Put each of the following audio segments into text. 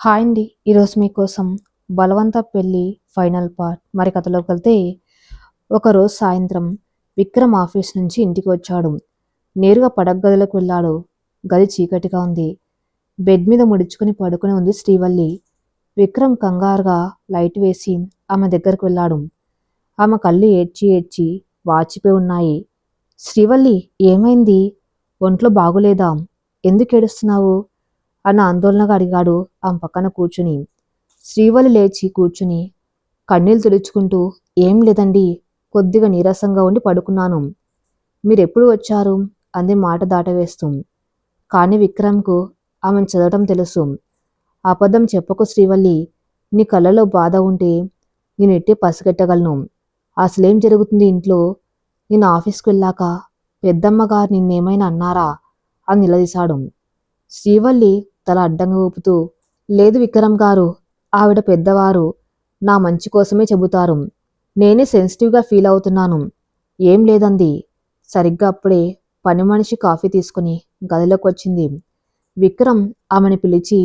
Hi అండి. ఈరోజు మీకోసం 'బలవంత పెళ్లి' ఫైనల్ పార్ట్. మరి కథలోకి వెళ్తే, ఒకరోజు సాయంత్రం విక్రమ్ ఆఫీస్ నుంచి ఇంటికి వచ్చాడు. నేరుగా పడగ్గదిలోకి వెళ్ళాడు. గది చీకటిగా ఉంది. బెడ్ మీద ముడుచుకుని పడుకుని ఉంది శ్రీవల్లి. విక్రమ్ కంగారుగా లైట్ వేసి ఆమె దగ్గరకు వెళ్ళాడు. ఆమె కళ్ళు ఏడ్చి ఏడ్చి వాచిపోయి ఉన్నాయి. శ్రీవల్లి, ఏమైంది? ఒంట్లో బాగులేదా? ఎందుకు ఏడుస్తున్నావు? అన్న ఆందోళనగా అడిగాడు ఆమె పక్కన కూర్చుని. శ్రీవల్లి లేచి కూర్చుని కన్నీళ్లు తుడుచుకుంటూ, ఏం లేదండి, కొద్దిగా నీరసంగా ఉండి పడుకున్నాను. మీరెప్పుడు వచ్చారు? అంది మాట దాటవేస్తూ. కానీ విక్రమ్కు ఆమెను చదవటం తెలుసు. అబద్ధం చెప్పకు శ్రీవల్లి, నీ కళ్ళలో బాధ ఉంటే నేను ఎట్టి పసిగట్టగలను. అసలేం జరుగుతుంది ఇంట్లో? నేను ఆఫీస్కి వెళ్ళాక పెద్దమ్మగారు నిన్నేమైనా అన్నారా అని నిలదీశాడు. శ్రీవల్లి తల అడ్డంగా ఊపుతూ, లేదు విక్రమ్ గారు, ఆవిడ పెద్దవారు, నా మంచి కోసమే చెబుతారు. నేనే సెన్సిటివ్గా ఫీల్ అవుతున్నాను. ఏం లేదంది. సరిగ్గా అప్పుడే పని మనిషి కాఫీ తీసుకుని గదిలోకి వచ్చింది. విక్రమ్ ఆమెను పిలిచి,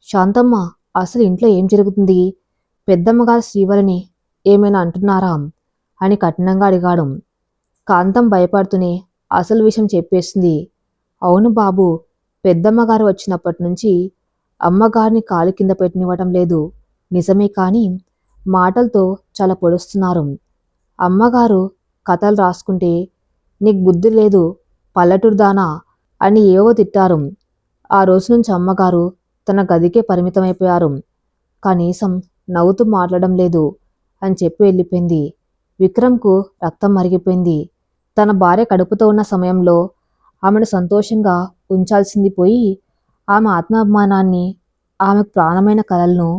శాంతమ్మ, అసలు ఇంట్లో ఏం జరుగుతుంది? పెద్దమ్మగారు శ్రీవల్లిని ఏమైనా అంటున్నారా అని కఠినంగా అడిగాడు. కాంతం భయపడుతూనే అసలు విషయం చెప్పేసింది. అవును బాబు, పెద్దమ్మగారు వచ్చినప్పటి నుంచి అమ్మగారిని కాలు కింద పెట్టనివ్వటం లేదు. నిజమే, కానీ మాటలతో చాలా పొడుస్తున్నారు. అమ్మగారు కథలు రాసుకుంటే నీకు బుద్ధి లేదు, పల్లెటూరు దానా అని ఏవో తిట్టారు. ఆ రోజు నుంచి అమ్మగారు తన గదికే పరిమితమైపోయారు. కనీసం నవ్వుతూ మాట్లాడడం లేదు అని చెప్పి వెళ్ళిపోయింది. విక్రమ్కు రక్తం మరిగిపోయింది. తన భార్య కడుపుతో ఉన్న సమయంలో ఆమెను సంతోషంగా ఉంచాల్సింది పోయి, ఆమె ఆత్మాభిమానాన్ని, ఆమెకు ప్రాణమైన కలలను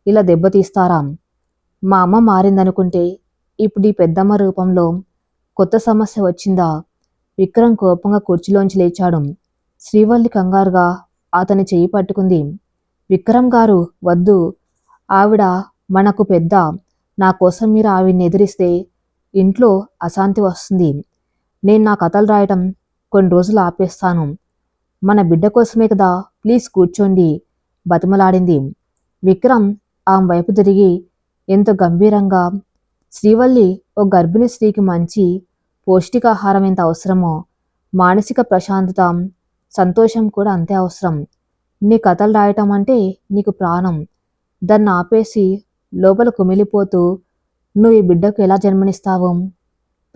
ఇలా దెబ్బతీస్తారా? మా అమ్మ మారిందనుకుంటే ఇప్పుడు ఈ పెద్దమ్మ రూపంలో కొత్త సమస్య వచ్చిందా? విక్రమ్ కోపంగా కుర్చీలోంచి లేచాడు. శ్రీవల్లి కంగారుగా అతని చెయ్యి పట్టుకుంది. విక్రమ్ గారు, వద్దు. ఆవిడ మనకు పెద్ద. నా కోసం మీరు ఆవిడ్ని ఎదిరిస్తే ఇంట్లో అశాంతి వస్తుంది. నేను నా కథలు రాయటం కొన్ని రోజులు ఆపేస్తాను. మన బిడ్డ కోసమే కదా, ప్లీజ్ కూర్చోండి బతిమలాడింది. విక్రమ్ ఆమె వైపు తిరిగి ఎంతో గంభీరంగా, శ్రీవల్లి, ఓ గర్భిణీ స్త్రీకి మంచి పౌష్టికాహారం ఎంత అవసరమో మానసిక ప్రశాంతత, సంతోషం కూడా అంతే అవసరం. నీ కథలు రాయటం అంటే నీకు ప్రాణం. దాన్ని ఆపేసి లోపల కుమిలిపోతూ నువ్వు ఈ బిడ్డకు ఎలా జన్మనిస్తావు?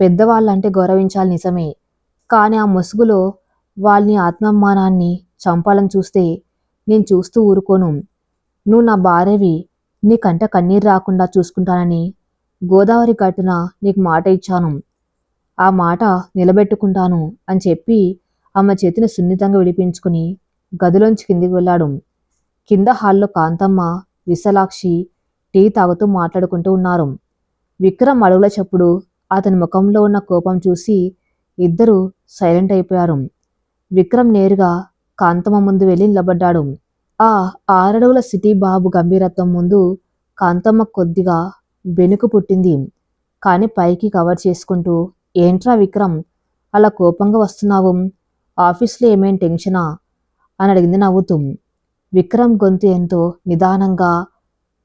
పెద్దవాళ్ళంటే గౌరవించాలి నిజమే, కానీ ఆ ముసుగులో వాళ్ళని ఆత్మాభిమానాన్ని చంపాలని చూస్తే నేను చూస్తూ ఊరుకోను. నువ్వు నా భార్యవి, నీ కంట కన్నీరు రాకుండా చూసుకుంటానని గోదావరి గట్టున నీకు మాట ఇచ్చాను. ఆ మాట నిలబెట్టుకుంటాను అని చెప్పి ఆమె చేతిని సున్నితంగా విడిపించుకుని గదిలోంచి కిందికి వెళ్ళాడు. కింద హాల్లో కాంతమ్మ, విశాలాక్షి టీ తాగుతూ మాట్లాడుకుంటూ ఉన్నారు. విక్రమ్ అడుగుల చప్పుడు, అతని ముఖంలో ఉన్న కోపం చూసి ఇద్దరూ సైలెంట్ అయిపోయారు. విక్రమ్ నేరుగా కాంతమ్మ ముందు వెళ్ళి నిలబడ్డాడు. ఆ 6 అడుగుల సిటీ బాబు గంభీరత్వం ముందు కాంతమ్మ కొద్దిగా బెనుకు పుట్టింది. కాని పైకి కవర్ చేసుకుంటూ, ఏంట్రా విక్రమ్, అలా కోపంగా వస్తున్నావు? ఆఫీస్లో ఏమేం టెన్షనా అని అడిగింది నవ్వుతూ. విక్రమ్ గొంతు ఎంతో నిదానంగా,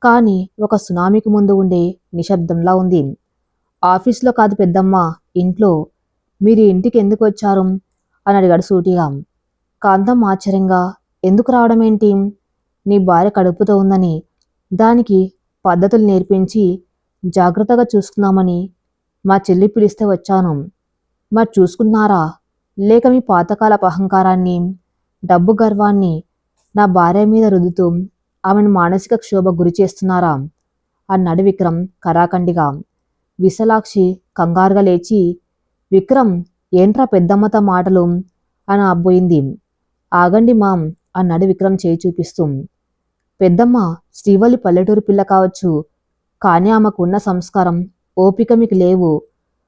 కానీ ఒక సునామీకి ముందు ఉండే నిశ్శబ్దంలా ఉంది. ఆఫీస్లో కాదు పెద్దమ్మ, ఇంట్లో. మీరు ఇంటికి ఎందుకు వచ్చారు అని అడిగాడు సూటిగా. కాంతం ఆశ్చర్యంగా, ఎందుకు రావడం ఏంటి? నీ భార్య కడుపుతో ఉందని, దానికి పద్ధతులు నేర్పించి జాగ్రత్తగా చూసుకుందామని మా చెల్లి పిలిస్తే వచ్చాను. మరి చూసుకున్నారా? లేక మీ పాతకాలపు అహంకారాన్ని, డబ్బు గర్వాన్ని నా భార్య మీద రుద్దుతూ ఆమెను మానసిక క్షోభ గురి చేస్తున్నారా అన్నాడు విక్రమ్ కరాఖండిగా. విశాలాక్షి కంగారుగా లేచి, విక్రమ్, ఏంట్రా పెద్దమ్మతో మాటలు అని అబ్బోయింది. ఆగండి మామ్ అన్నాడు విక్రమ్ చేయి చూపిస్తూ. పెద్దమ్మ, శ్రీవల్లి పల్లెటూరు పిల్ల కావచ్చు, కానీ ఆమెకున్న సంస్కారం, ఓపిక మీకు లేవు.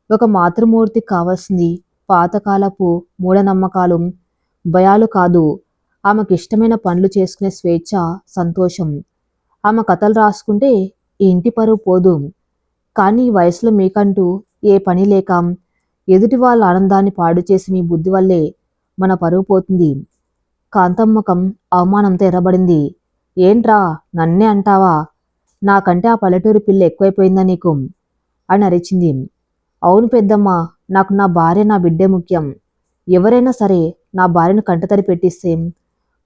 ఒక మాతృమూర్తికి కావాల్సింది పాతకాలపు మూఢనమ్మకాలు, భయాలు కాదు. ఆమెకిష్టమైన పనులు చేసుకునే స్వేచ్ఛ, సంతోషం. ఆమె కథలు రాసుకుంటే ఈ ఇంటి పరువు పోదు. కానీ ఈ వయసులో మీకంటూ ఏ పని లేక ఎదుటి వాళ్ళ ఆనందాన్ని పాడు చేసి మీ బుద్ధి వల్లే మన పరువు పోతుంది. కాంతం ముఖం అవమానంతో ఎర్రబడింది. ఏంట్రా నన్నే అంటావా? నాకంటే ఆ పల్లెటూరి పిల్ల ఎక్కువైపోయిందా నీకు అని అరిచింది. అవును పెద్దమ్మ, నాకు నా భార్య నా బిడ్డే ముఖ్యం. ఎవరైనా సరే నా భార్యను కంటతడి పెట్టిస్తే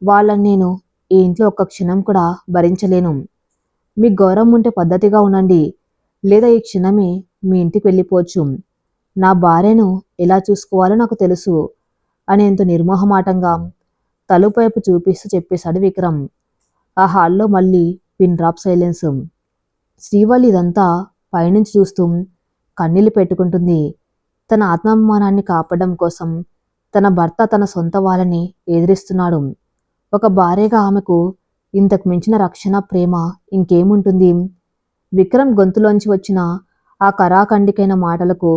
వాళ్ళని నేను ఈ ఇంట్లో ఒక్క క్షణం కూడా భరించలేను. మీకు గౌరవం ఉంటే పద్ధతిగా ఉండండి, లేదా ఈ క్షణమే మీ ఇంటికి వెళ్ళిపోవచ్చు. నా భార్యను ఎలా చూసుకోవాలో నాకు తెలుసు అనేంత నిర్మోహమాటంగా తలుపు వైపు చూపిస్తూ చెప్పేశాడు విక్రమ్. ఆ హాల్లో మళ్ళీ పిన్ డ్రాప్ సైలెన్స్. శ్రీవల్లి ఇదంతా పైనుంచి చూస్తూ కన్నీళ్లు పెట్టుకుంటుంది. తన ఆత్మాభిమానాన్ని కాపాడడం కోసం తన భర్త తన సొంత వాళ్ళని ఎదిరిస్తున్నాడు. ఒక భార్యగా ఆమెకు ఇంతకు మించిన రక్షణ, ప్రేమ ఇంకేముంటుంది? విక్రమ్ గొంతులోంచి వచ్చిన ఆ కరాఖండికైన మాటలకు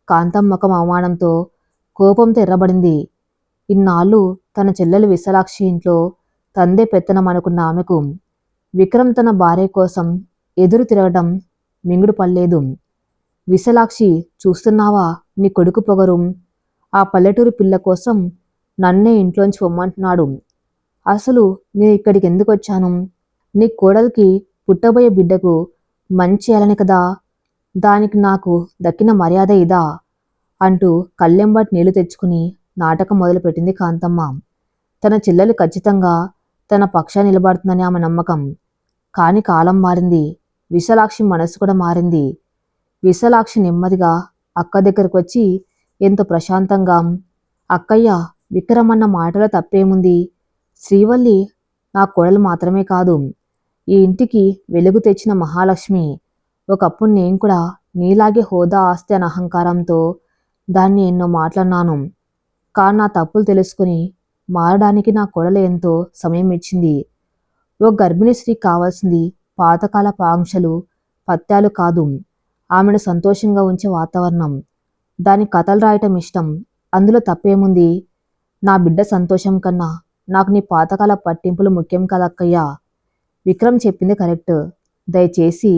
కాంతం ముఖం అవమానంతో, కోపంతో ఎర్రబడింది. ఇన్నాళ్ళు తన చెల్లెలు విశాలాక్షి ఇంట్లో తందే పెత్తనం అనుకున్న ఆమెకు విక్రమ్ తన భార్య కోసం ఎదురు తిరగడం మింగుడు పడలేదు. విశాలాక్షి, చూస్తున్నావా నీ కొడుకు పొగరు? ఆ పల్లెటూరు పిల్ల కోసం నన్నే ఇంట్లోంచి పొమ్మంటున్నాడు. అసలు నేను ఇక్కడికి ఎందుకు వచ్చాను? నీ కోడలికి పుట్టబోయే బిడ్డకు మంచి చేయాలని కదా. దానికి నాకు దక్కిన మర్యాద ఇదా అంటూ కళ్ళెంబటి నీళ్లు తెచ్చుకుని నాటకం మొదలుపెట్టింది కాంతమ్మ. తన చెల్లెలు ఖచ్చితంగా తన పక్షాన నిలబడుతుందని ఆమె నమ్మకం. కాని కాలం మారింది. విశాలాక్షి మనసు కూడా మారింది. విశాలాక్షి నెమ్మదిగా అక్క దగ్గరకు వచ్చి ఎంతో ప్రశాంతంగా, అక్కయ్య, విక్రమన్న మాటలో తప్పేముంది? శ్రీవల్లి నా కోడలు మాత్రమే కాదు, ఈ ఇంటికి వెలుగు తెచ్చిన మహాలక్ష్మి. ఒకప్పుడు నేను కూడా నీలాగే హోదా, ఆస్తి అనే అహంకారంతో దాన్ని ఎన్నో మాటలన్నాను. కానీ నా తప్పులు తెలుసుకుని మారడానికి నా కోడలు ఎంతో సమయం ఇచ్చింది. ఓ గర్భిణీ స్త్రీ కావాల్సింది పాతకాలపు ఆంక్షలు, పత్యాలు కాదు, ఆమెను సంతోషంగా ఉంచే వాతావరణం. దాని కథలు రాయటం ఇష్టం, అందులో తప్పేముంది? నా బిడ్డ సంతోషం కన్నా నాకు నీ పాతకాల పట్టింపులు ముఖ్యం కదక్కయ్యా. విక్రమ్ చెప్పింది కరెక్ట్. దయచేసి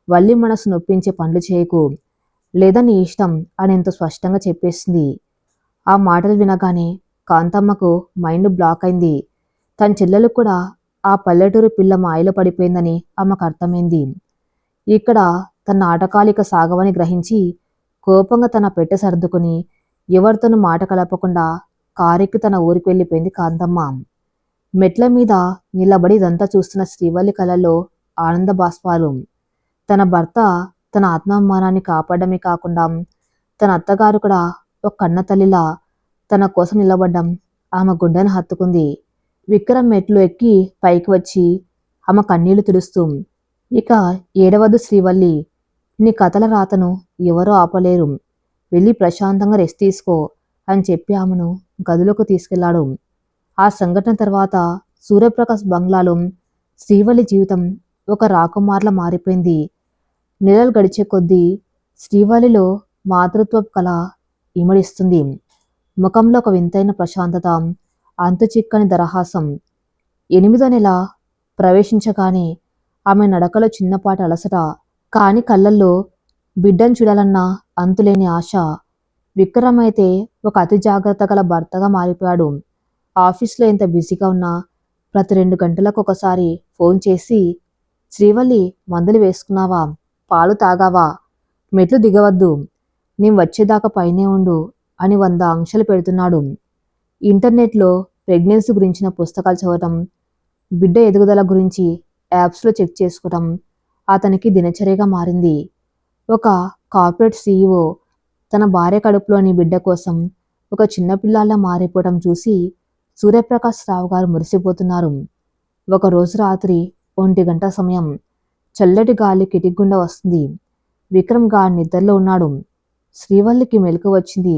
వల్లి మనసు నొప్పించే పనులు చేయకు, లేదా నీ ఇష్టం అని ఎంతో స్పష్టంగా చెప్పేసింది. ఆ మాటలు వినగానే కాంతమ్మకు మైండ్ బ్లాక్ అయింది. తన చెల్లెలు కూడా ఆ పల్లెటూరు పిల్ల మాయలో పడిపోయిందని ఆమెకు అర్థమైంది. ఇక్కడ తన నాటకాలిక సాగవని గ్రహించి కోపంగా తన పెట్టె సర్దుకుని ఎవరితోనూ మాట కలపకుండా కారెక్కి తన ఊరికి వెళ్ళిపోయింది కాంతమ్మ. మెట్ల మీద నిలబడి ఇదంతా చూస్తున్న శ్రీవల్లి కళ్ళలో ఆనంద బాష్పాలు. తన భర్త తన ఆత్మాభిమానాన్ని కాపాడమే కాకుండా తన అత్తగారు కూడా ఒక కన్న తల్లిలా తన కోసం నిలబడ్డం ఆమె గుండెను హత్తుకుంది. విక్రమ్ మెట్లు ఎక్కి పైకి వచ్చి ఆమె కన్నీళ్లు తుడుస్తూ, ఇక ఏడవద్దు శ్రీవల్లి, నీ కథల రాతను ఎవరూ ఆపలేరు. వెళ్ళి ప్రశాంతంగా రెస్ట్ తీసుకో అని చెప్పి ఆమెను గదిలోకి తీసుకెళ్లాడు. ఆ సంఘటన తర్వాత సూర్యప్రకాష్ బంగ్లాలో శ్రీవల్లి జీవితం ఒక రాకుమార్లా మారిపోయింది. నెలలు గడిచే కొద్దీ శ్రీవల్లిలో మాతృత్వ కళ ఇమడిస్తుంది. ముఖంలో ఒక వింతైన ప్రశాంతత, అంతుచిక్కని దరహాసం. 8వ నెల ప్రవేశించగానే ఆమె నడకలో చిన్నపాటి అలసట, కాని కళ్ళల్లో బిడ్డను చూడాలన్న అంతులేని ఆశ. విక్రమ్ అయితే ఒక అతి జాగ్రత్త గల భర్తగా మారిపోయాడు. ఆఫీస్లో ఎంత బిజీగా ఉన్నా ప్రతి 2 గంటలకు ఒకసారి ఫోన్ చేసి, శ్రీవల్లి, మందులు వేసుకున్నావా? పాలు తాగావా? మెట్లు దిగవద్దు, నేను వచ్చేదాకా పైనే ఉండు అని 100 ఆంక్షలు పెడుతున్నాడు. ఇంటర్నెట్లో ప్రెగ్నెన్సీ గురించిన పుస్తకాలు చదవటం, బిడ్డ ఎదుగుదల గురించి యాప్స్లో చెక్ చేసుకోవటం అతనికి దినచర్యగా మారింది. ఒక కార్పొరేట్ సీఈఓ తన భార్య కడుపులోని బిడ్డ కోసం ఒక చిన్నపిల్లాలా మారిపోవటం చూసి సూర్యప్రకాష్ రావు గారు మురిసిపోతున్నారు. ఒకరోజు రాత్రి 1 గంట సమయం. చల్లటి గాలి కిటికీగుండా వస్తుంది. విక్రమ్ గాఢ నిద్రలో ఉన్నాడు. శ్రీవల్లికి మెలకు వచ్చింది.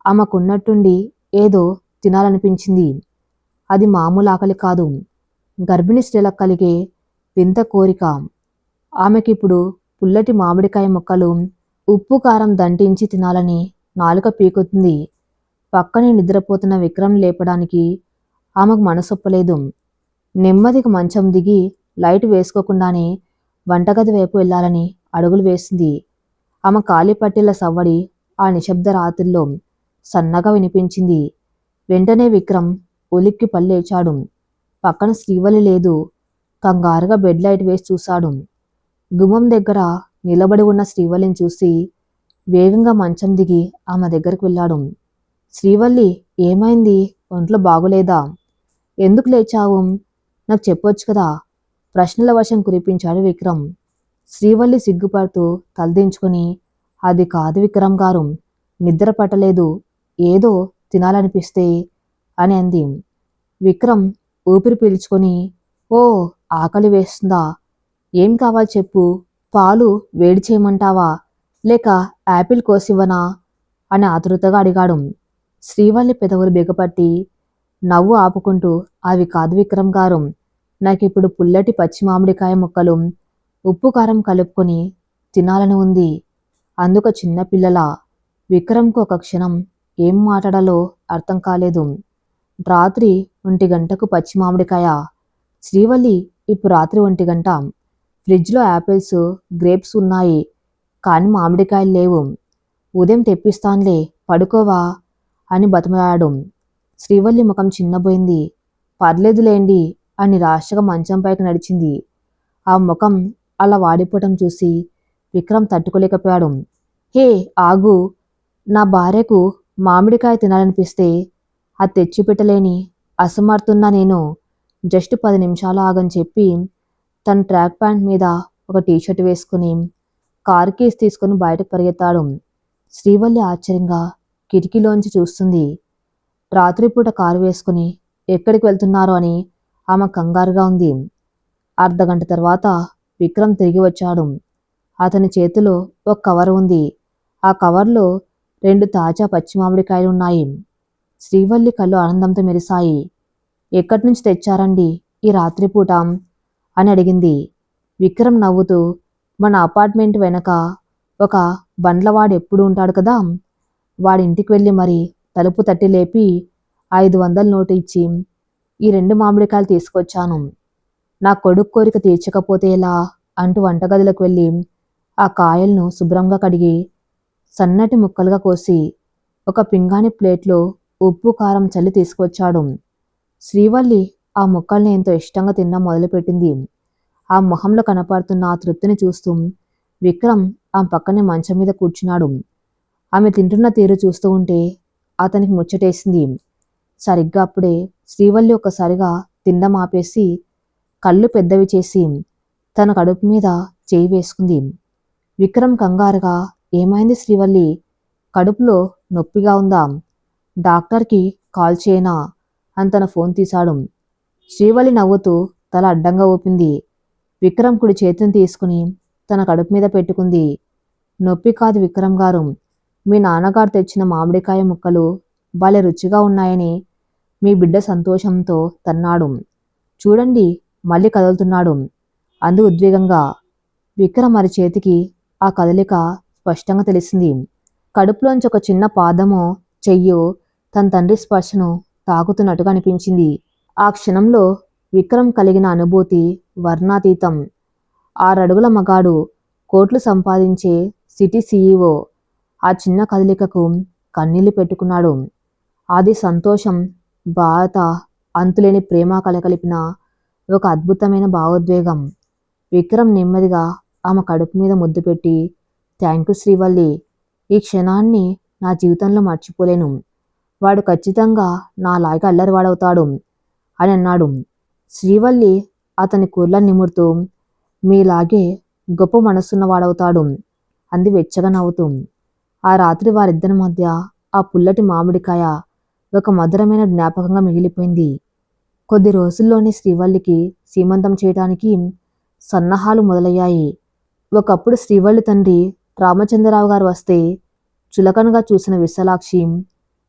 ఆమెకున్నట్టుండి ఏదో తినాలనిపించింది. అది మామూలు ఆకలి కాదు, గర్భిణీ స్త్రీలకు కలిగే వింత కోరిక. ఆమెకిప్పుడు పుల్లటి మామిడికాయ ముక్కలు, ఉప్పు కారం దంటించి తినాలని నాలుక పీకుతుంది. పక్కనే నిద్రపోతున్న విక్రమ్ లేపడానికి ఆమెకు మనసొప్పలేదు. నెమ్మదిగా మంచం దిగి లైట్ వేసుకోకుండానే వంటగది వైపు వెళ్లాలని అడుగులు వేసింది. ఆమె కాలిపట్టీల సవ్వడి ఆ నిశ్శబ్ద రాత్రిలో సన్నగా వినిపించింది. వెంటనే విక్రమ్ ఉలిక్కి పల్లేచాడు. పక్కన శ్రీవల్లి లేదు. కంగారుగా బెడ్ లైట్ వేసి చూశాడు. గుమ్మం దగ్గర నిలబడి ఉన్న శ్రీవల్లిని చూసి వేగంగా మంచం దిగి ఆమె దగ్గరికి వెళ్ళాడు. శ్రీవల్లి, ఏమైంది? ఒంట్లో బాగులేదా? ఎందుకు లేచావు? నాకు చెప్పొచ్చు కదా? ప్రశ్నల వర్షం కురిపించాడు విక్రమ్. శ్రీవల్లి సిగ్గుపడుతూ తలదించుకొని, అది కాదు విక్రమ్ గారు, నిద్ర పట్టలేదు, ఏదో తినాలనిపిస్తే అని అంది. విక్రమ్ ఊపిరి పీల్చుకొని, ఓ, ఆకలి వేస్తుందా? ఏం కావాలి చెప్పు, పాలు వేడి చేయమంటావా, లేక యాపిల్ కోసివ్వనా అని ఆతృతగా అడిగాడు. శ్రీవల్లి పెదవులు బిగపట్టి నవ్వు ఆపుకుంటూ, అవి కాదు విక్రమ్ గారు, నాకిప్పుడు పుల్లటి పచ్చి మామిడికాయ ముక్కలు ఉప్పు కారం కలుపుకొని తినాలని ఉంది. అందుకు చిన్నపిల్లల విక్రమ్కు ఒక క్షణం ఏం మాట్లాడాలో అర్థం కాలేదు. రాత్రి 1 గంటకు పచ్చి మామిడికాయ? శ్రీవల్లి, ఇప్పుడు రాత్రి 1 గంట. ఫ్రిడ్జ్లో యాపిల్స్, గ్రేప్స్ ఉన్నాయి, కానీ మామిడికాయలు లేవు. ఉదయం తెప్పిస్తాన్లే, పడుకోవా అని బతిమలాడాడు. శ్రీవల్లి ముఖం చిన్నబోయింది. పర్లేదులేండి అని నిరాశగా మంచంపైకి నడిచింది. ఆ ముఖం అలా వాడిపోవటం చూసి విక్రమ్ తట్టుకోలేకపోయాడు. హే, ఆగు! నా భార్యకు మామిడికాయ తినాలనిపిస్తే అది తెచ్చిపెట్టలేని అసమర్థున్నా నేను. జస్ట్ 10 నిమిషాలు ఆగని చెప్పి తన ట్రాక్ ప్యాంట్ మీద ఒక టీషర్ట్ వేసుకుని కార్ కీస్ తీసుకుని బయటకు పరిగెత్తాడు. శ్రీవల్లి ఆశ్చర్యంగా కిటికీలోంచి చూస్తుంది. రాత్రిపూట కారు వేసుకుని ఎక్కడికి వెళ్తున్నారో అని ఆమె కంగారుగా ఉంది. అర్ధగంట తర్వాత విక్రమ్ తిరిగి వచ్చాడు. అతని చేతిలో ఒక కవర్ ఉంది. ఆ కవర్లో 2 తాజా పచ్చి మామిడికాయలున్నాయి. శ్రీవల్లి కళ్ళు ఆనందంతో మెరిశాయి. ఎక్కడి నుంచి తెచ్చారండి ఈ రాత్రిపూట అని అడిగింది. విక్రమ్ నవ్వుతూ, మన అపార్ట్మెంట్ వెనక ఒక బండ్లవాడు ఎప్పుడు ఉంటాడు కదా, వాడి ఇంటికి వెళ్ళి మరి తలుపు తట్టి లేపి 500 నోటు ఇచ్చి ఈ 2 మామిడికాయలు తీసుకొచ్చాను. నా కొడుకు కోరిక తీర్చకపోతే ఎలా అంటూ వంటగదిలోకి వెళ్ళి ఆ కాయలను శుభ్రంగా కడిగి సన్నటి ముక్కలుగా కోసి ఒక పింగాణి ప్లేట్లో ఉప్పు కారం చల్లి తీసుకొచ్చాడు. శ్రీవల్లి ఆ ముక్కల్ని ఎంతో ఇష్టంగా తినడం మొదలుపెట్టింది. ఆ మొహంలో కనపడుతున్న ఆ తృప్తిని చూస్తూ విక్రమ్ ఆమె పక్కనే మంచం మీద కూర్చున్నాడు. ఆమె తింటున్న తీరు చూస్తూ ఉంటే అతనికి ముచ్చటేసింది. సరిగ్గా అప్పుడే శ్రీవల్లి ఒక్కసారిగా తిండం ఆపేసి కళ్ళు పెద్దవి చేసి తన కడుపు మీద చేయి వేసుకుంది. విక్రమ్ కంగారుగా, ఏమైంది శ్రీవల్లి? కడుపులో నొప్పిగా ఉందా? డాక్టర్కి కాల్ చేయనా అని తన ఫోన్ తీశాడు. శ్రీవల్లి నవ్వుతూ తల అడ్డంగా ఊపింది. విక్రమ్ కుడి చేతిని తీసుకుని తన కడుపు మీద పెట్టుకుంది. నొప్పి కాదు విక్రమ్ గారు, మీ నాన్నగారు తెచ్చిన మామిడికాయ ముక్కలు భలే రుచిగా ఉన్నాయని మీ బిడ్డ సంతోషంతో తన్నాడు. చూడండి, మళ్ళీ కదులుతున్నాడు అందు ఉద్వేగంగా. విక్రమ్ అరి చేతికి ఆ కదలిక స్పష్టంగా తెలిసింది. కడుపులోంచి ఒక చిన్న పాదమో చెయ్యో తన తండ్రి స్పర్శను తాకుతున్నట్టుగా అనిపించింది. ఆ క్షణంలో విక్రమ్ కలిగిన అనుభూతి వర్ణాతీతం. 6 అడుగుల మగాడు, కోట్లు సంపాదించే సిటీ సీఈఓ ఆ చిన్న కదలికకు కన్నీళ్లు పెట్టుకున్నాడు. అది సంతోషం, బాధ, అంతులేని ప్రేమ కలగలిపిన ఒక అద్భుతమైన భావోద్వేగం. విక్రమ్ నెమ్మదిగా ఆమె కడుపు మీద ముద్దు పెట్టి, థ్యాంక్యూ శ్రీవల్లి, ఈ క్షణాన్ని నా జీవితంలో మర్చిపోలేను. వాడు ఖచ్చితంగా నాలాగా అల్లరివాడవుతాడు అని అన్నాడు. శ్రీవల్లి అతని కుర్ల నిమురుతూ, మీలాగే గొప్ప మనసున్నవాడవుతాడు అంది వెచ్చగా నవ్వుతూ. ఆ రాత్రి వారిద్దరి మధ్య ఆ పుల్లటి మామిడికాయ ఒక మధురమైన జ్ఞాపకంగా మిగిలిపోయింది. కొద్ది రోజుల్లోనే శ్రీవల్లికి సీమంతం చేయడానికి సన్నాహాలు మొదలయ్యాయి. ఒకప్పుడు శ్రీవల్లి తండ్రి రామచంద్రరావు గారు వస్తే చులకనగా చూసిన విశాలాక్షి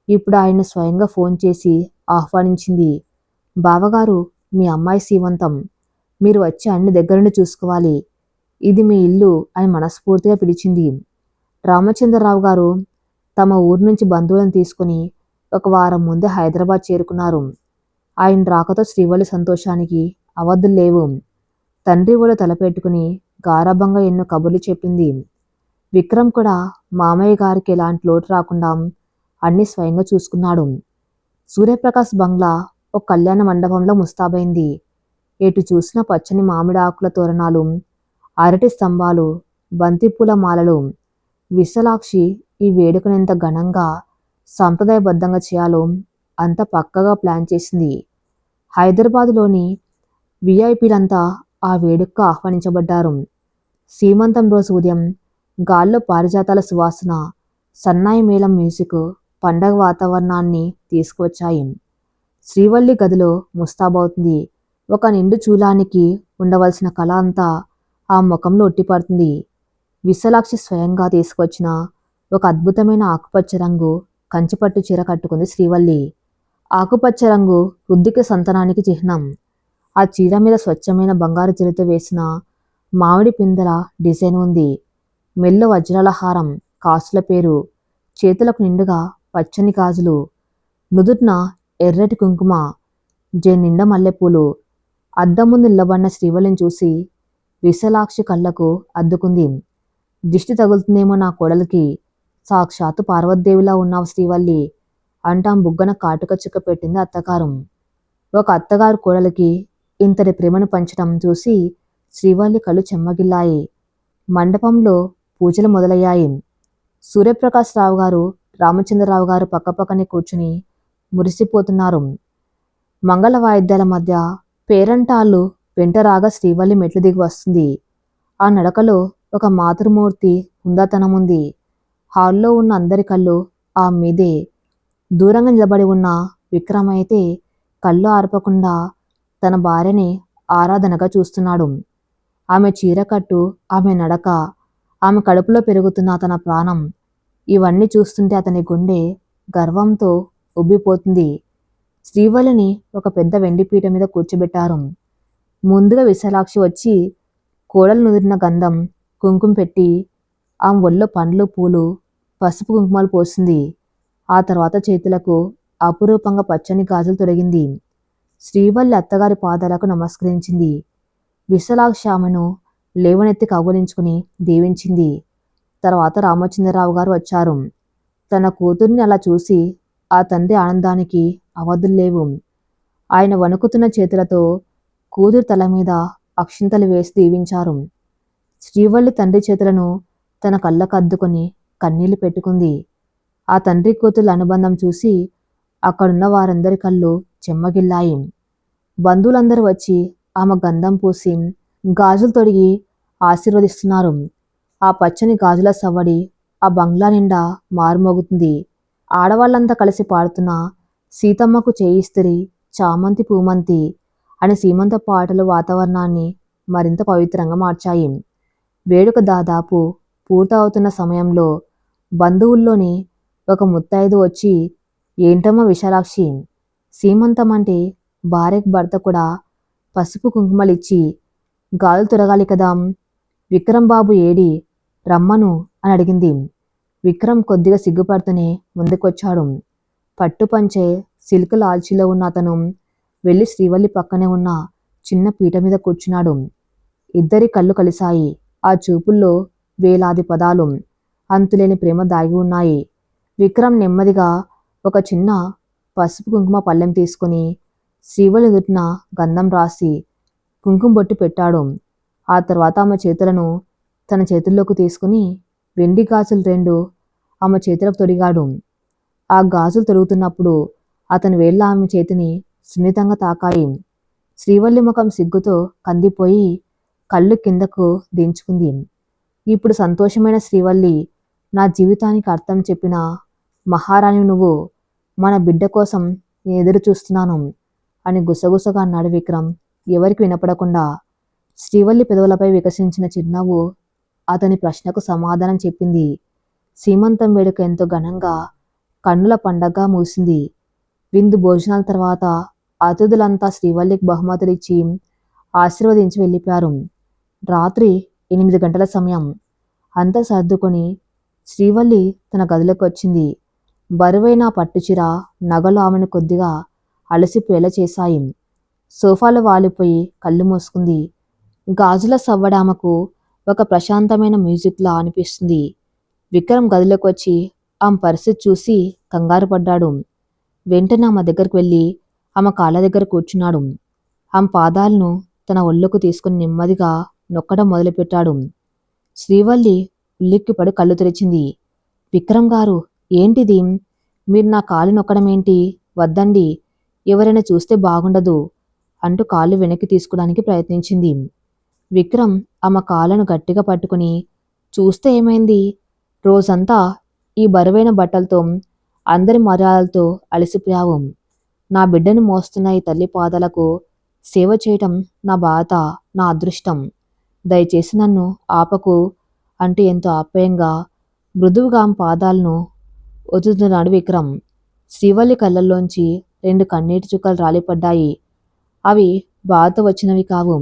ఇప్పుడు ఆయన్ని స్వయంగా ఫోన్ చేసి ఆహ్వానించింది. బావగారు, మీ అమ్మాయి సీమంతం, మీరు వచ్చి అన్ని దగ్గరుండి చూసుకోవాలి. ఇది మీ ఇల్లు అని మనస్ఫూర్తిగా పిలిచింది. రామచంద్రరావు గారు తమ ఊరు నుంచి బంధువులను తీసుకుని 1 వారం ముందే హైదరాబాద్ చేరుకున్నారు. ఆయన రాకతో శ్రీవల్లి సంతోషానికి అవధులు లేవు. తండ్రి ఒళ్ళు తలపెట్టుకుని గారాబంగా ఎన్నో కబుర్లు చెప్పింది. విక్రమ్ కూడా మామయ్య గారికి ఎలాంటి లోటు రాకుండా అన్ని స్వయంగా చూసుకున్నాడు. సూర్యప్రకాష్ బంగ్లా ఒక కళ్యాణ మండపంలో ముస్తాబైంది. ఎటు చూసిన పచ్చని మామిడి ఆకుల తోరణాలు, అరటి స్తంభాలు, బంతిపూల మాలలు. విశాలాక్షి ఈ వేడుకను ఎంత ఘనంగా, సాంప్రదాయబద్ధంగా చేయాలో అంత పక్కగా ప్లాన్ చేసింది. హైదరాబాదులోని విఐపీలంతా ఆ వేడుకకు ఆహ్వానించబడ్డారు. సీమంతం రోజు ఉదయం గాల్లో పారిజాతాల సువాసన, సన్నాయి మేళం మ్యూజిక్ పండగ వాతావరణాన్ని తీసుకువచ్చాయి. శ్రీవల్లి గదిలో ముస్తాబవుతుంది. ఒక నిండు చూలానికి ఉండవలసిన కళ అంతా ఆ ముఖంలో ఉట్టిపడుతుంది. విశాలాక్షి స్వయంగా తీసుకొచ్చిన ఒక అద్భుతమైన ఆకుపచ్చ రంగు కంచిపట్టు చీర కట్టుకుంది శ్రీవల్లి. ఆకుపచ్చ రంగు వృద్ధికి సంతానానికి చిహ్నం. ఆ చీర మీద స్వచ్ఛమైన బంగారు జరీతో వేసిన మామిడి పిందెల డిజైన్ ఉంది. మెల్లో వజ్రాల హారం, కాసుల పేరు, చేతులకు నిండుగా పచ్చని గాజులు, నుదుట్న ఎర్రటి కుంకుమ, నిండా మల్లెపూలు. అద్దం ముందు నిలబడిన శ్రీవల్లిని చూసి విశాలాక్షి కళ్ళకు అద్దుకుంది. దిష్టి తగులుతుందేమో నా కోడలికి, సాక్షాత్తు పార్వతీదేవిలా ఉన్నావు శ్రీవల్లి అంటాం బుగ్గన కాటుక చుక్క పెట్టింది అత్తగారు. ఒక అత్తగారు కోడలికి ఇంతటి ప్రేమను పంచడం చూసి శ్రీవల్లి కళ్ళు చెమ్మగిల్లాయి. మండపంలో పూజలు మొదలయ్యాయి. సూర్యప్రకాశ్ రావు గారు, రామచంద్రరావు గారు పక్కపక్కనే కూర్చుని మురిసిపోతున్నారు. మంగళ వాయిద్యాల మధ్య పేరంటాళ్ళు వెంట రాగా శ్రీవల్లి మెట్లు దిగి వస్తుంది. ఆ నడకలో ఒక మాతృమూర్తి హుందాతనముంది. హాల్లో ఉన్న అందరి కళ్ళు ఆ మీదే. దూరంగా నిలబడి ఉన్న విక్రమ్ అయితే కళ్ళు ఆర్పకుండా తన భార్యని ఆరాధనగా చూస్తున్నాడు. ఆమె చీరకట్టు, ఆమె నడక, ఆమె కడుపులో పెరుగుతున్న తన ప్రాణం, ఇవన్నీ చూస్తుంటే అతని గుండె గర్వంతో ఉబ్బిపోతుంది. శ్రీవల్లిని ఒక పెద్ద వెండిపీట మీద కూర్చోబెట్టారు. ముందుగా విశాలాక్షి వచ్చి కోడలు నుదిరిన గంధం, కుంకుమ పెట్టి ఆమె ఒళ్ళో పండ్లు, పూలు, పసుపు కుంకుమలు పోసింది. ఆ తర్వాత చేతులకు అపురూపంగా పచ్చని గాజులు తొడిగింది. శ్రీవల్లి అత్తగారి పాదాలకు నమస్కరించింది. విశాలాక్షి ఆమెను లేవనెత్తి కౌగిలించుకుని దీవించింది. తర్వాత రామచంద్రరావు గారు వచ్చారు. తన కూతుర్ని అలా చూసి ఆ తండ్రి ఆనందానికి అవధులు లేవు. ఆయన వణుకుతున్న చేతులతో కూతురు తల మీద అక్షింతలు వేసి దీవించారు. శ్రీవల్లి తండ్రి చేతులను తన కళ్ళకు అద్దుకొని కన్నీళ్లు పెట్టుకుంది. ఆ తండ్రి కూతుర్ల అనుబంధం చూసి అక్కడున్న వారందరి కళ్ళు చెమ్మగిల్లాయి. బంధువులందరూ వచ్చి ఆమె గంధం పూసి గాజులు తొడిగి ఆశీర్వదిస్తున్నారు. ఆ పచ్చని గాజుల సవ్వడి ఆ బంగ్లా నిండా మారుమోగుతుంది. ఆడవాళ్ళంతా కలిసి పాడుతున్న సీతమ్మకు చేయిస్తిరి చామంతి పూమంతి అని సీమంత పాటలు వాతావరణాన్ని మరింత పవిత్రంగా మార్చాయి. వేడుక దాదాపు పూర్తవుతున్న సమయంలో బంధువుల్లోని ఒక ముత్తైదు వచ్చి, ఏంటమ్మా విశాలాక్షి, సీమంతం అంటే భార్యకు భర్త కూడా పసుపు కుంకుమలిచ్చి గాలు తొడగాలి కదా, విక్రమ్ బాబు ఏడి, రమ్మను అని అడిగింది. విక్రమ్ కొద్దిగా సిగ్గుపడుతూనే ముందుకొచ్చాడు. పట్టుపంచే సిల్క్ లాల్చీలో ఉన్న అతను వెళ్ళి శ్రీవల్లి పక్కనే ఉన్న చిన్న పీట మీద కూర్చున్నాడు. ఇద్దరి కళ్ళు కలిశాయి. ఆ చూపుల్లో వేలాది పదాలు, అంతులేని ప్రేమ దాగి ఉన్నాయి. విక్రమ్ నెమ్మదిగా ఒక చిన్న పసుపు కుంకుమ పళ్ళెం తీసుకుని శ్రీవల్లి నుదుటిన గంధం రాసి కుంకుమ బొట్టు పెట్టాడు. ఆ తర్వాత ఆమె చేతులను తన చేతుల్లోకి తీసుకుని వెండి గాజులు 2 ఆమె చేతులకు తొడిగాడు. ఆ గాజులు తొడుగుతున్నప్పుడు అతని వేళ్ళ ఆమె చేతిని సున్నితంగా తాకాయి. శ్రీవల్లి ముఖం సిగ్గుతో కందిపోయి కళ్ళు కిందకు దించుకుంది. ఇప్పుడు సంతోషమైన శ్రీవల్లి, నా జీవితానికి అర్థం చెప్పిన మహారాణి నువ్వు, మన బిడ్డ కోసం నేను ఎదురు చూస్తున్నాను అని గుసగుసగా అన్నాడు విక్రమ్, ఎవరికి వినపడకుండా. శ్రీవల్లి పెదవులపై వికసించిన చిరునవ్వు అతని ప్రశ్నకు సమాధానం చెప్పింది. సీమంతం వేడుక ఎంతో ఘనంగా, కన్నుల పండగగా మూసింది. విందు భోజనాల తర్వాత అతిథులంతా శ్రీవల్లికి బహుమతులిచ్చి ఆశీర్వదించి వెళ్ళిపోయారు. రాత్రి 8 గంటల సమయం. అంతా సర్దుకొని శ్రీవల్లి తన గదిలోకి వచ్చింది. బరువైన పట్టుచీర, నగలు ఆమెను కొద్దిగా అలసిపోయేలా చేశాయి. సోఫాలో వాలిపోయి కళ్ళు మూసుకుంది. గాజుల సవ్వడామకు ఒక ప్రశాంతమైన మ్యూజిక్లా అనిపిస్తుంది. విక్రమ్ గదిలోకి వచ్చి ఆమె పరిస్థితి చూసి కంగారు పడ్డాడు. వెంటనే ఆమె దగ్గరికి వెళ్ళి ఆమె కాళ్ళ దగ్గర కూర్చున్నాడు. ఆమె పాదాలను తన ఒళ్ళోకి తీసుకుని నెమ్మదిగా నొక్కడం మొదలుపెట్టాడు. శ్రీవల్లి ఉలిక్కిపడి కళ్ళు తెరిచింది. విక్రమ్ గారు, ఏంటిది? మీరు నా కాలు నొక్కడమేంటి? వద్దండి, ఎవరైనా చూస్తే బాగుండదు అంటూ కాళ్ళు వెనక్కి తీసుకోవడానికి ప్రయత్నించింది. విక్రమ్ ఆమె కాళ్ళను గట్టిగా పట్టుకుని, చూస్తే ఏమైంది? రోజంతా ఈ బరువైన బట్టలతో, అందరి మర్యాదలతో అలసిపోయావు. నా బిడ్డను మోస్తున్న ఈ తల్లి పాదాలకు సేవ చేయటం నా బాధ, నా అదృష్టం. దయచేసి నన్ను ఆపకు అంటూ ఎంతో ఆప్యాయంగా, మృదువుగా ఆమె పాదాలను ఒత్తుతున్నాడు విక్రమ్. శ్రీవల్లి కళ్ళల్లోంచి 2 కన్నీటి చుక్కలు రాలిపడ్డాయి. అవి బాధతో వచ్చినవి కావు,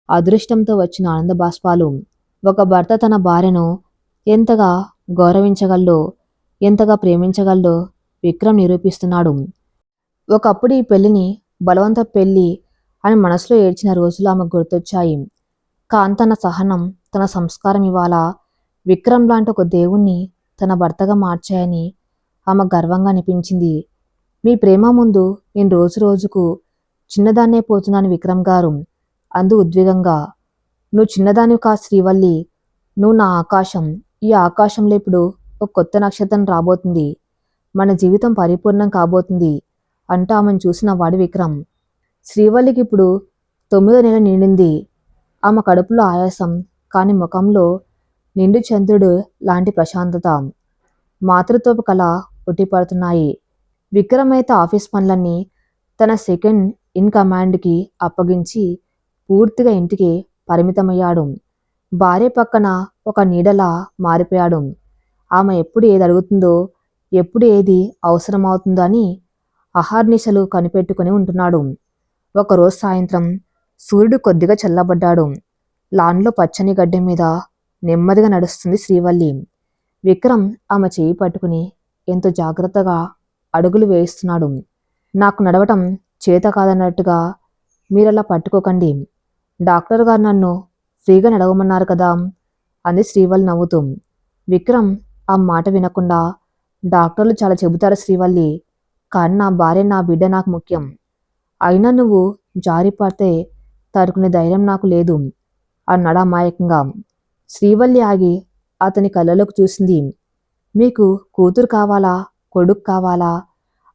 అదృష్టంతో వచ్చిన ఆనంద బాష్పాలు. ఒక భర్త తన భార్యను ఎంతగా గౌరవించగలడో, ఎంతగా ప్రేమించగలడో విక్రమ్ నిరూపిస్తున్నాడు. ఒకప్పుడు ఈ పెళ్లిని బలవంత పెళ్లి అని మనసులో ఏడ్చిన రోజులు ఆమెకు గుర్తొచ్చాయి. కాంతన సహనం, తన సంస్కారం ఇవాళ విక్రమ్ లాంటి ఒక దేవుణ్ణి తన భర్తగా మార్చాయని ఆమె గర్వంగా అనిపించింది. మీ ప్రేమ ముందు నేను రోజు రోజుకు చిన్నదాన్నే పోతున్నాను విక్రమ్ గారు అందు ఉద్వేగంగా. నువ్వు చిన్నదానివి కా శ్రీవల్లి, నువ్వు నా ఆకాశం. ఈ ఆకాశంలో ఇప్పుడు ఒక కొత్త నక్షత్రం రాబోతుంది, మన జీవితం పరిపూర్ణం కాబోతుంది అంటూ ఆమెను చూసిన వాడు విక్రమ్. శ్రీవల్లికి ఇప్పుడు 9వ నెల నిండింది. ఆమె కడుపులో ఆయాసం, కాని ముఖంలో నిండు చంద్రుడు లాంటి ప్రశాంతత, మాతృత్వపు కళ ఉట్టిపడుతున్నాయి. విక్రమ్ అయితే ఆఫీస్ పనులన్నీ తన సెకండ్ ఇన్ కమాండ్కి అప్పగించి పూర్తిగా ఇంటికి పరిమితమయ్యాడు. భార్య పక్కన ఒక నీడలా మారిపోయాడు. ఆమె ఎప్పుడు ఏది అడుగుతుందో, ఎప్పుడు ఏది అవసరమవుతుందో అని అహర్నిశలు కనిపెట్టుకుని ఉంటున్నాడు. ఒకరోజు సాయంత్రం సూర్యుడు కొద్దిగా చల్లబడ్డాడు. లాన్లో పచ్చని గడ్డి మీద నెమ్మదిగా నడుస్తుంది శ్రీవల్లి. విక్రమ్ ఆమె చేయి పట్టుకుని ఎంతో జాగ్రత్తగా అడుగులు వేయిస్తున్నాడు. నాకు నడవటం చేత కాదన్నట్టుగా మీరలా పట్టుకోకండి, డాక్టర్ గారు నన్ను ఫ్రీగా నడవమన్నారు కదా అంది శ్రీవల్లి నవ్వుతూ. విక్రమ్ ఆ మాట వినకుండా, డాక్టర్లు చాలా చెబుతారు శ్రీవల్లి, కానీ నా భార్య, నా బిడ్డ నాకు ముఖ్యం. అయినా నువ్వు జారి పడితే తరుకునే ధైర్యం నాకు లేదు అన్నాడు అమాయకంగా. శ్రీవల్లి ఆగి అతని కళ్ళలోకి చూసింది. మీకు కూతురు కావాలా, కొడుకు కావాలా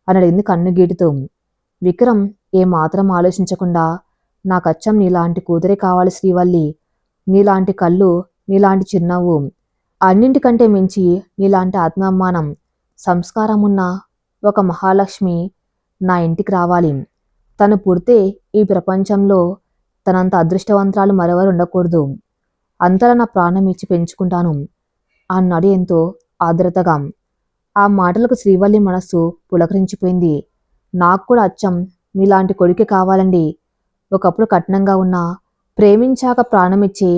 అని అడిగింది కన్నుగీటుతూ. విక్రమ్ ఏమాత్రం ఆలోచించకుండా, నాకచ్చం నీలాంటి కూతురే కావాలి శ్రీవల్లి, నీలాంటి కళ్ళు, నీలాంటి చిరునవ్వు, అన్నింటికంటే మించి నీలాంటి ఆత్మాభిమానం, సంస్కారం ఉన్న ఒక మహాలక్ష్మి నా ఇంటికి రావాలి. తను పుడితే ఈ ప్రపంచంలో తనంత అదృష్టవంతరాలు మరెవరు ఉండకూడదు. అంతలా నా ప్రాణం ఇచ్చి పెంచుకుంటాను అన్నాడు ఎంతో ఆర్ద్రతగా. ఆ మాటలకు శ్రీవల్లి మనస్సు పులకరించిపోయింది. నాకు కూడా అచ్చం మీలాంటి కొడుకే కావాలండి. ఒకప్పుడు కఠినంగా ఉన్న, ప్రేమించాక ప్రాణమిచ్చే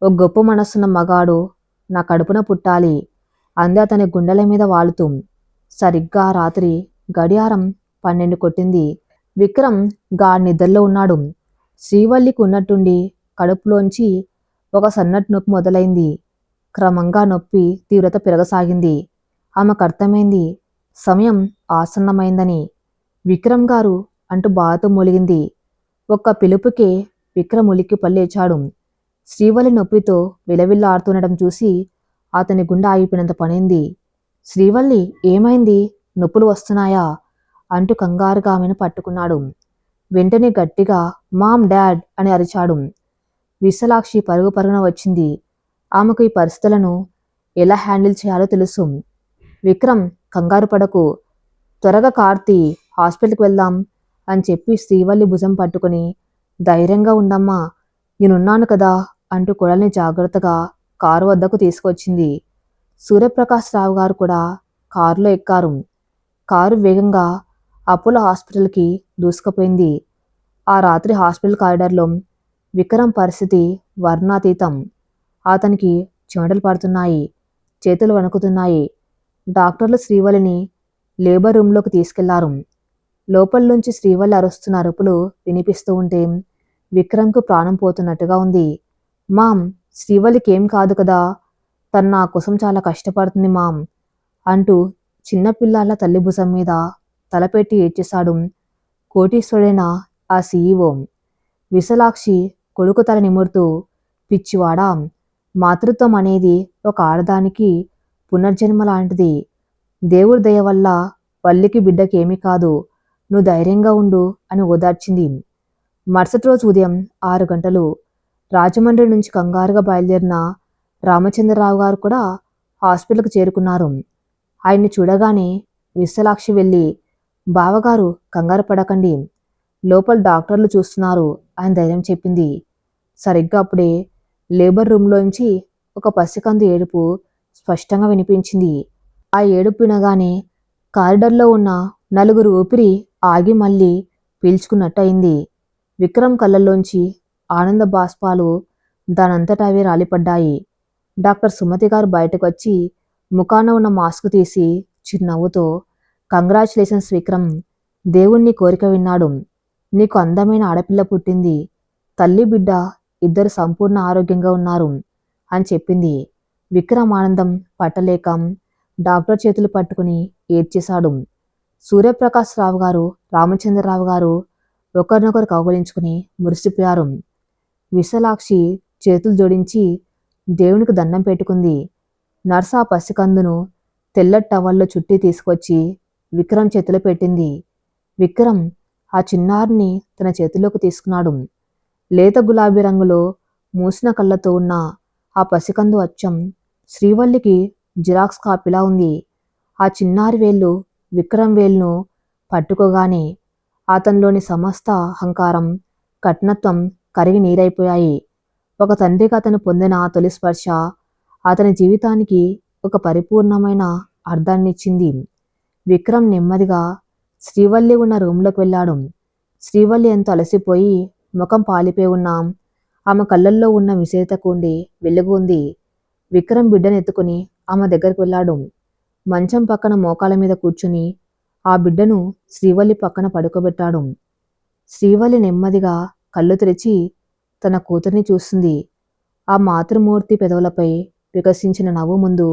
ఒక గొప్ప మనస్సున్న మగాడు నా కడుపున పుట్టాలి అంది అతని గుండెల మీద వాలుతూ. సరిగ్గా రాత్రి గడియారం 12 కొట్టింది. విక్రమ్ గాఢ నిద్రలో ఉన్నాడు. శ్రీవల్లికి ఉన్నట్టుండి కడుపులోంచి ఒక సన్నటి నొప్పి మొదలైంది. క్రమంగా నొప్పి తీవ్రత పెరగసాగింది. ఆమెకు అర్థమైంది సమయం ఆసన్నమైందని. విక్రమ్ గారు అంటూ బాధతో మూలిగింది. ఒక్క పిలుపుకే విక్రమ్ ఉలిక్కిపడి లేచాడు. శ్రీవల్లి నొప్పితో విలవిల్లాడుతుండటం చూసి అతని గుండె ఆగిపోయినంత పనైంది. శ్రీవల్లి, ఏమైంది? నొప్పులు వస్తున్నాయా అంటూ కంగారుగా ఆమెను పట్టుకున్నాడు. వెంటనే గట్టిగా మామ్, డాడ్ అని అరిచాడు. విశాలాక్షి పరుగు పరుగున వచ్చింది. ఆమెకు ఈ పరిస్థితులను ఎలా హ్యాండిల్ చేయాలో తెలుసు. విక్రమ్, కంగారు పడకు, త్వరగా కార్తీ, హాస్పిటల్కి వెళ్దాం అని చెప్పి శ్రీవల్లి భుజం పట్టుకుని, ధైర్యంగా ఉండమ్మా, నేనున్నాను కదా అంటూ కొడల్ని జాగ్రత్తగా కారు వద్దకు తీసుకొచ్చింది. సూర్యప్రకాశ్ రావు గారు కూడా కారులో ఎక్కారు. కారు వేగంగా అపోలో హాస్పిటల్కి దూసుకుపోయింది. ఆ రాత్రి హాస్పిటల్ కారిడార్లో విక్రమ్ పరిస్థితి వర్ణాతీతం. అతనికి చెమటలు పడుతున్నాయి, చేతులు వణుకుతున్నాయి. డాక్టర్లు శ్రీవల్లిని లేబర్ రూమ్లోకి తీసుకెళ్లారు. లోపల నుంచి శ్రీవల్లి అరుస్తున్న అరుపులు వినిపిస్తూ ఉంటే విక్రమ్కు ప్రాణం పోతున్నట్టుగా ఉంది. మామ్, శ్రీవల్లికి ఏం కాదు కదా, తను నా కోసం చాలా కష్టపడుతుంది మామ్ అంటూ చిన్నపిల్లాళ్ళ తల్లి భుజం మీద తలపెట్టి ఏడ్చేశాడు కోటీశ్వరుడైన ఆ సీఈఓ. విశాలాక్షి కొడుకు తల నిమురుతూ, పిచ్చివాడా, మాతృత్వం అనేది ఒక ఆడదానికి పునర్జన్మ లాంటిది. దేవుడి దయ వల్ల వల్లికి బిడ్డకి ఏమీ కాదు. నువ్వు ధైర్యంగా ఉండు అని ఓదార్చింది. మరుసటి రోజు ఉదయం 6 గంటలు రాజమండ్రి నుంచి కంగారుగా బయలుదేరిన రామచంద్రరావు గారు కూడా హాస్పిటల్కి చేరుకున్నారు. ఆయన్ని చూడగానే విశాలాక్షి వెళ్ళి, బావగారు కంగారు పడకండి, లోపల డాక్టర్లు చూస్తున్నారు అని ధైర్యం చెప్పింది. సరిగ్గా అప్పుడే లేబర్ రూమ్లోంచి ఒక పసికందు ఏడుపు స్పష్టంగా వినిపించింది. ఆ ఏడుపు వినగానే కారిడార్లో ఉన్న నలుగురు ఊపిరి ఆగి మళ్ళీ పీల్చుకున్నట్టయింది. విక్రమ్ కళ్ళల్లోంచి ఆనంద బాష్పాలు దానంతట అవే రాలిపడ్డాయి. డాక్టర్ సుమతి గారు బయటకు వచ్చి ముఖాన ఉన్న మాస్క్ తీసి చిరునవ్వుతో, కంగ్రాచులేషన్స్ విక్రమ్, దేవుణ్ణి కోరిక విన్నాడు. నీకు అందమైన ఆడపిల్ల పుట్టింది. తల్లి బిడ్డ ఇద్దరు సంపూర్ణ ఆరోగ్యంగా ఉన్నారు అని చెప్పింది. విక్రమ్ ఆనందం పట్టలేక డాక్టర్ చేతులు పట్టుకుని ఏడ్చేశాడు. సూర్యప్రకాశ్ రావు గారు, రామచంద్రరావు గారు ఒకరినొకరు కౌగలించుకుని మురిసిపోయారు. విశాలాక్షి చేతులు జోడించి దేవునికి దండం పెట్టుకుంది. నర్సు ఆ పసికందును తెల్లటి టవల్లో చుట్టి తీసుకొచ్చి విక్రమ్ చేతిలో పెట్టింది. విక్రమ్ ఆ చిన్నారిని తన చేతిలోకి తీసుకున్నాడు. లేత గులాబీ రంగులో మూసిన కళ్ళతో ఉన్న ఆ పసికందు అచ్చం శ్రీవల్లికి జిరాక్స్ కాపీలా ఉంది. ఆ చిన్నారి వేళ్ళు విక్రమ్ వేలును పట్టుకోగానే అతనిలోని సమస్త అహంకారం, కఠినత్వం కరిగి నీరైపోయాయి. ఒక తండ్రికి అతను పొందిన ఆ తొలి స్పర్శ అతని జీవితానికి ఒక పరిపూర్ణమైన అర్థాన్నిచ్చింది. విక్రమ్ నెమ్మదిగా శ్రీవల్లి ఉన్న రూంలోకి వెళ్ళాడు. శ్రీవల్లి ఎంతో అలసిపోయి ముఖం పాలిపోయి ఉన్న ఆమె కళ్ళల్లో ఉన్న విషేతకు ఉండి వెలుగు ఉంది. విక్రమ్ బిడ్డను ఎత్తుకుని ఆమె దగ్గరికి వెళ్ళాడు. మంచం పక్కన మోకాల మీద కూర్చుని ఆ బిడ్డను శ్రీవల్లి పక్కన పడుకోబెట్టాడు. శ్రీవల్లి నెమ్మదిగా కళ్ళు తెరిచి తన కూతురిని చూస్తుంది. ఆ మాతృమూర్తి పెదవులపై వికసించిన నవ్వు ముందు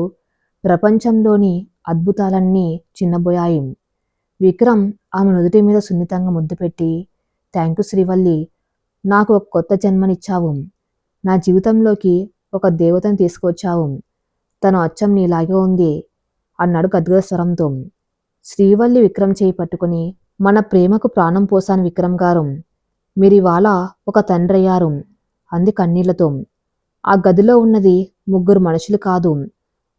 ప్రపంచంలోని అద్భుతాలన్నీ చిన్నబోయాయి. విక్రమ్ ఆమె నుదుటి మీద సున్నితంగా ముద్దు పెట్టి, థ్యాంక్ యూ శ్రీవల్లి, నాకు ఒక కొత్త జన్మనిచ్చావు. నా జీవితంలోకి ఒక దేవతను తీసుకొచ్చావు. తను అచ్చం నీలాగే ఉంది అన్నాడు గద్గద స్వరంతో. శ్రీవల్లి విక్రమ్ చేయి పట్టుకుని, మన ప్రేమకు ప్రాణం పోసాను విక్రమ్ గారు, మీరివాళ ఒక తండ్రయ్యారు అంది కన్నీళ్లతో. ఆ గదిలో ఉన్నది ముగ్గురు మనుషులు కాదు,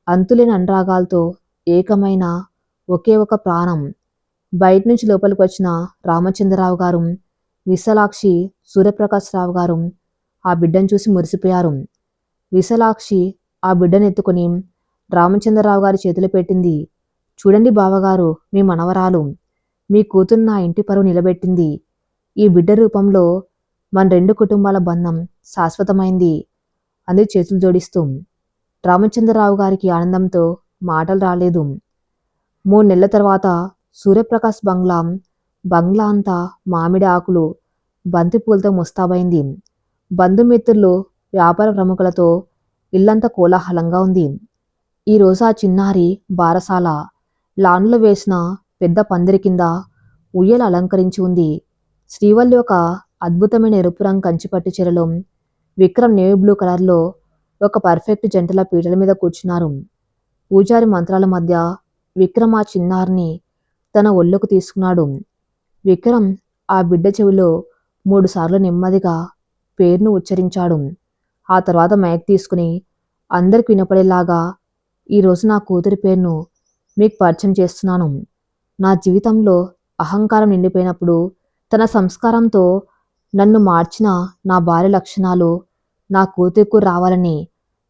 అంతులేని అనురాగాలతో ఏకమైన ఒకే ఒక ప్రాణం. బయట నుంచి లోపలికి వచ్చిన రామచంద్రరావు గారు, విశాలాక్షి, సూర్యప్రకాశ్ రావు గారు ఆ బిడ్డను చూసి మురిసిపోయారు. విశాలాక్షి ఆ బిడ్డను ఎత్తుకుని రామచంద్రరావు గారి చేతిలో పెట్టింది. చూడండి బావగారు, మీ మనవరాలు, మీ కూతురు నా ఇంటి పరువు నిలబెట్టింది. ఈ బిడ్డ రూపంలో మన రెండు కుటుంబాల బంధం శాశ్వతమైంది అంది చేతులు జోడిస్తూ. రామచంద్రరావు గారికి ఆనందంతో మాటలు రాలేదు. 3 నెలల తర్వాత సూర్యప్రకాశ్ బంగ్లా అంతా మామిడి ఆకులు, బంతిపూలతో ముస్తాబైంది. బంధుమిత్రులు, వ్యాపార ప్రముఖులతో ఇల్లంతా కోలాహలంగా ఉంది. ఈరోజు ఆ చిన్నారి బారసాల లాన్లో వేసిన పెద్ద పందిరి కింద ఉయ్యల అలంకరించి ఉంది. శ్రీవల్లి ఒక అద్భుతమైన ఎరుపు రంగు కంచిపట్టు చీరలో, విక్రమ్ నేవీ బ్లూ కలర్లో ఒక పర్ఫెక్ట్ జంటల పీటల మీద కూర్చున్నారు. పూజారి మంత్రాల మధ్య విక్రమ్ ఆ చిన్నారిని తన ఒళ్ళోకి తీసుకున్నాడు. విక్రమ్ ఆ బిడ్డ చెవిలో 3 సార్లు నెమ్మదిగా పేరును ఉచ్చరించాడు. ఆ తర్వాత మైక్ తీసుకుని అందరికి వినపడేలాగా, ఈరోజు నా కూతురి పేరును మీకు పరిచయం చేస్తున్నాను. నా జీవితంలో అహంకారం నిండిపోయినప్పుడు తన సంస్కారంతో నన్ను మార్చిన నా భార్య లక్షణాలు నా కూతురికి రావాలని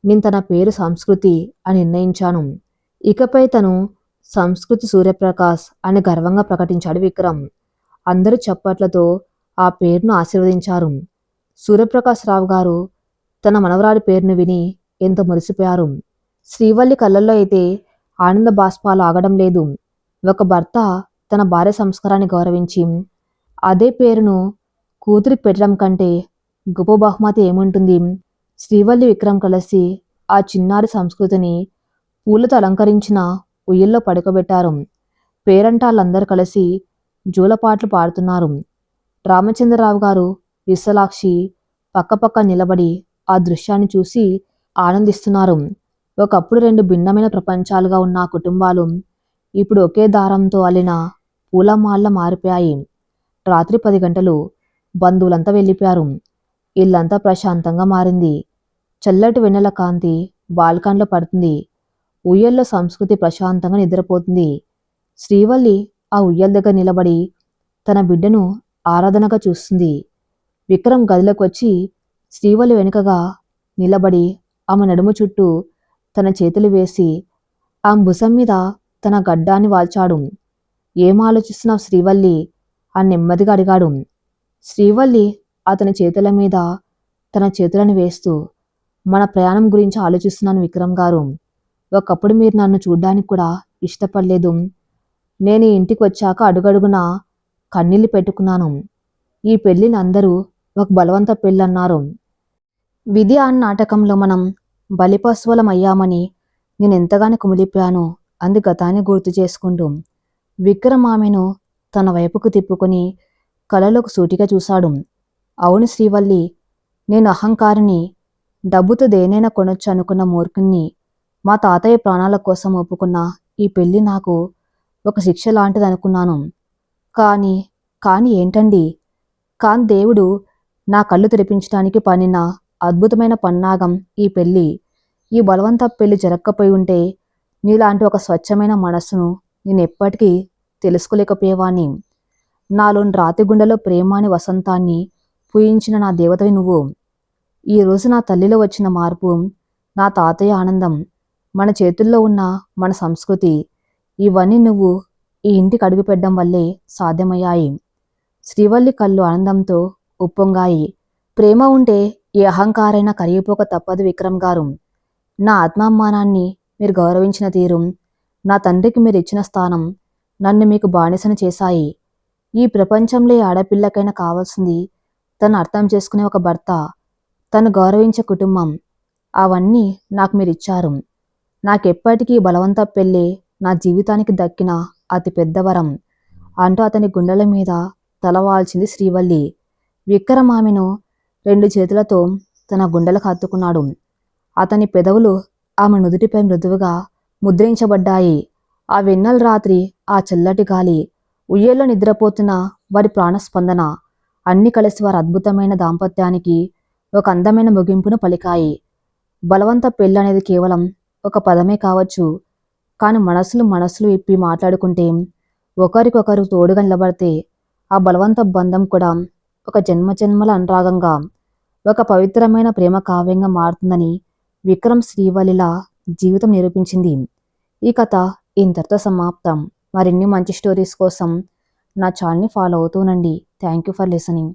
నేను తన పేరు సంస్కృతి అని నిర్ణయించాను. ఇకపై తను సంస్కృతి సూర్యప్రకాశ్ అని గర్వంగా ప్రకటించాడు విక్రమ్. అందరూ చప్పట్లతో ఆ పేరును ఆశీర్వదించారు. సూర్యప్రకాశ్ రావు గారు తన మనవరాలి పేరును విని ఎంతో మురిసిపోయారు. శ్రీవల్లి కళ్ళల్లో అయితే ఆనంద బాష్పాలు ఆగడం లేదు. ఒక భర్త తన భార్య సంస్కారాన్ని గౌరవించి అదే పేరును కూతురికి పెట్టడం కంటే గొప్ప బహుమతి ఏముంటుంది? శ్రీవల్లి విక్రమ్ కలిసి ఆ చిన్నారి సంస్కృతిని పూలతో అలంకరించిన ఉయ్యల్లో పడుకోబెట్టారు. పేరంటాళ్ళందరూ కలిసి జూలపాట్లు పాడుతున్నారు. రామచంద్రరావు గారు విశాలాక్షి పక్కపక్క నిలబడి ఆ దృశ్యాన్ని చూసి ఆనందిస్తున్నారు. ఒకప్పుడు రెండు భిన్నమైన ప్రపంచాలుగా ఉన్న ఆ కుటుంబాలు ఇప్పుడు ఒకే దారంతో అల్లిన పూలమాల్ల మారిపోయాయి. రాత్రి 10 గంటలు. బంధువులంతా వెళ్ళిపోయారు. ఇల్లంతా ప్రశాంతంగా మారింది. చల్లటి వెన్నెల కాంతి బాల్కన్లో పడుతుంది. ఉయ్యల్లో సంస్కృతి ప్రశాంతంగా నిద్రపోతుంది. శ్రీవల్లి ఆ ఉయ్యల దగ్గర నిలబడి తన బిడ్డను ఆరాధనగా చూస్తుంది. విక్రమ్ గదిలోకి వచ్చి శ్రీవల్లి వెనుకగా నిలబడి ఆమె నడుము చుట్టూ తన చేతులు వేసి ఆమె భుజం మీద తన గడ్డాన్ని వాల్చాడు. ఏం ఆలోచిస్తున్నావు శ్రీవల్లి అని నెమ్మదిగా అడిగాడు. శ్రీవల్లి అతని చేతుల మీద తన చేతులను వేస్తూ, మన ప్రయాణం గురించి ఆలోచిస్తున్నాను విక్రమ్ గారు. ఒకప్పుడు మీరు నన్ను చూడ్డానికి కూడా ఇష్టపడలేదు. నేను ఈ ఇంటికి వచ్చాక అడుగడుగునా కన్నీళ్లు పెట్టుకున్నాను. ఈ పెళ్లిని అందరూ ఒక బలవంత పెళ్ళన్నారు. విధి అన్న నాటకంలో మనం బలిపశువులం అయ్యామని నేను ఎంతగానో కుమిలిపోయాను అంది గతాన్ని గుర్తు చేసుకుంటూ. విక్రమ్ ఆమెను తన వైపుకు తిప్పుకొని కళ్ళలోకి సూటిగా చూశాడు. అవును శ్రీవల్లి, నేను అహంకారిని, డబ్బుతో దేనైనా కొనొచ్చు అనుకున్న మూర్ఖుణ్ణి. మా తాతయ్య ప్రాణాల కోసం ఒప్పుకున్న ఈ పెళ్లి నాకు ఒక శిక్ష లాంటిదనుకున్నాను. కానీ ఏంటండి? దేవుడు నా కళ్ళు తెరిపించడానికి పన్నిన అద్భుతమైన పన్నాగం ఈ పెళ్లి. ఈ బలవంత పెళ్లి జరగకపోయి ఉంటే నీలాంటి ఒక స్వచ్ఛమైన మనస్సును నేను ఎప్పటికీ తెలుసుకోలేకపోయేవాణ్ణి. నాలోని రాతి గుండెలో ప్రేమ అనే వసంతాన్ని పూయించిన నా దేవతవి నువ్వు. ఈరోజు నా తల్లిలో వచ్చిన మార్పు, నా తాతయ్య ఆనందం, మన చేతుల్లో ఉన్న మన సంస్కృతి, ఇవన్నీ నువ్వు ఈ ఇంటికి అడుగుపెట్టడం వల్లే సాధ్యమయ్యాయి. శ్రీవల్లి కళ్ళు ఆనందంతో ఉప్పొంగాయి. ప్రేమ ఉంటే ఏ అహంకారైనా కరిగిపోక తప్పదు విక్రమ్ గారు. నా ఆత్మాభిమానాన్ని మీరు గౌరవించిన తీరు, నా తండ్రికి మీరు ఇచ్చిన స్థానం నన్ను మీకు బానిసను చేశాయి. ఈ ప్రపంచంలో ఏ ఆడపిల్లకైనా కావాల్సింది తను అర్థం చేసుకునే ఒక భర్త, తను గౌరవించే కుటుంబం. అవన్నీ నాకు మీరు ఇచ్చారు. నాకెప్పటికీ బలవంత పెళ్ళే నా జీవితానికి దక్కిన అతి పెద్ద వరం అంటూ అతని గుండెల మీద తలవాల్చింది శ్రీవల్లి. విక్రమ్ ఆమెను 2 చేతులతో తన గుండెలకు హత్తుకున్నాడు. అతని పెదవులు ఆమె నుదుటిపై మృదువుగా ముద్రించబడ్డాయి. ఆ వెన్నెల రాత్రి, ఆ చల్లటి గాలి, ఉయ్యేల్లో నిద్రపోతున్న వారి ప్రాణస్పందన అన్నీ కలిసి వారి అద్భుతమైన దాంపత్యానికి ఒక అందమైన ముగింపును పలికాయి. బలవంత పెళ్ళి అనేది కేవలం ఒక పదమే కావచ్చు, కానీ మనసులు ఇప్పి మాట్లాడుకుంటే, ఒకరికొకరు తోడుగా నిలబడితే ఆ బలవంత బంధం కూడా ఒక జన్మజన్మల అనురాగంగా, ఒక పవిత్రమైన ప్రేమ కావ్యంగా మారుతుందని విక్రమ్ శ్రీవల్లిల జీవితం నిరూపించింది. ఈ కథ ఇంతటితో సమాప్తం. మరిన్ని మంచి స్టోరీస్ కోసం నా ఛానల్ని ఫాలో అవుతూనండి. Thank you for listening.